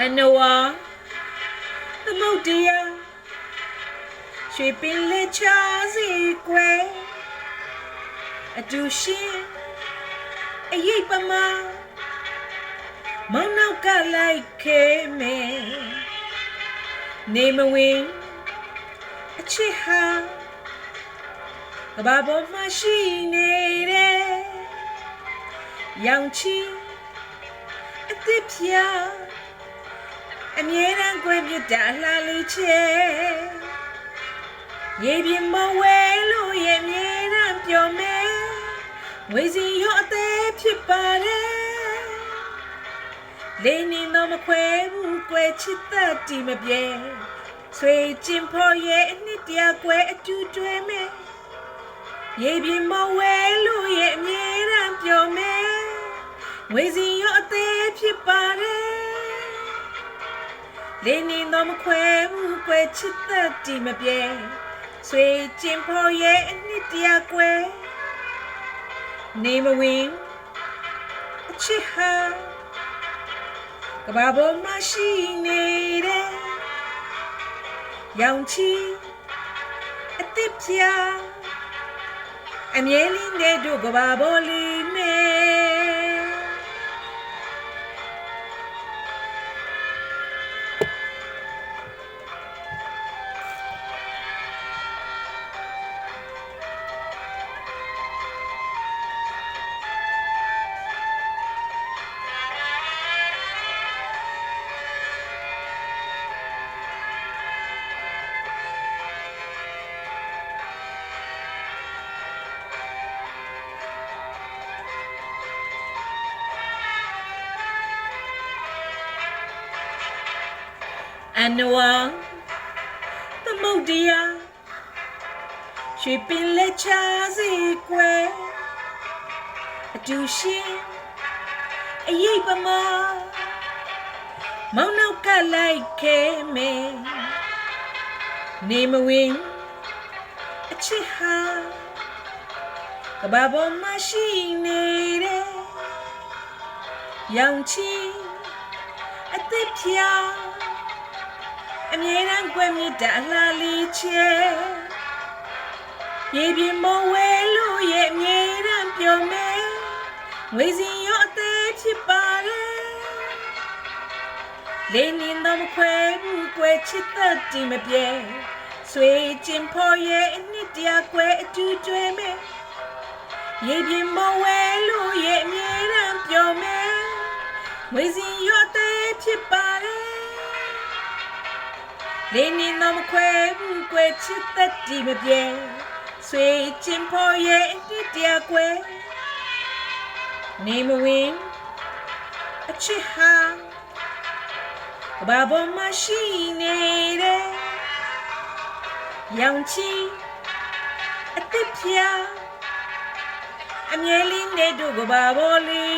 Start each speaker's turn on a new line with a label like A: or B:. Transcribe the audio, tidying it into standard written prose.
A: အနဝသမုတ်တရားရွှေပင်လေးချာစီကွယ်အတူရှင်အရေးပမာမောင်နောက်ကလိုက်ခဲမယ်နေမဝင်အချစ်ဟာကဘာပေါ်မှာရှိနေတဲ့ရောင်ချီအသစ်ဖြာအမြဲတမ်းကွယ်မြတ်တာလှလေးချဲရေပြင်းမဝဲလို့ရဲ့အမြဲတမ်းပြောမယ်ငွေစီရောအသေးဖြစ်ပါတယ်လေးနေတော့မခွဲဘူးကွယ်ချစ်သက်တီမပြေဆွေကျင်ဖို့ရဲ့အနှစ်တရာကွယ်အတူတွဲမယ်ရေပြင်းမဝဲလို့ရဲ့အမြဲတမ်းပြောမယ်ငွေစီရောအသေးဖြစ်ပါတယ်လေးနေတော့မခွဲဘူးကွယ်ချစ်သက်တီမပြေဆွေကျင်ဖို့ရဲ့အနှစ်တရာကွယ်နေမဝင်အချစ်ဟာကဘာပေါ်မှာရှိနေတဲ့ရောင်ချီအသစ်ဖြာအမြဲလေးနဲ့တို့ကဘာပေါ်လေးနဲ့အနဝသမုတ်တရားရွှေပင်လက်ချာစီကွယ်အတူရှင်အရေးပမာမောင်နောက်ကလိုက်ခဲမယ်နေမဝင်အချစ်ဟာကဘာပေါ်မှာရှိနေတဲ့ရောင်ချီအသစ်ဖြာအမြဲတမ်းကွယ်မြတ်တာလှလေးချဲရေပြင်းမဝဲလို့ရဲ့အမြဲတမ်းပြောမယ်ငွေစီရောအသေးဖြစ်ပါတယ်လေးနေတော့မခွဲဘူးကွယ်ချစ်သက်တီမပြေဆွေကျင်ဖို့ရဲ့အနှစ်တရာကွယ်အတူတွဲမယ်ရေပြင်းမဝဲလို့ရဲ့အမြဲတမ်းပြောမယ်ငွေစီရောအသေးဖြစ်ပါတယ်လေးနေတော့မခွဲဘူးကွယ်ချစ်သက်တီမပြေဆွေကျင်ဖို့ရဲ့အနှစ်တရာကွယ်နေမဝင်အချစ်ဟာကဘာပေါ်မှာရှိနေတဲ့ရောင်ချီအသစ်ဖြာအမြဲလေးနဲ့တို့ကဘာပေါ်လေး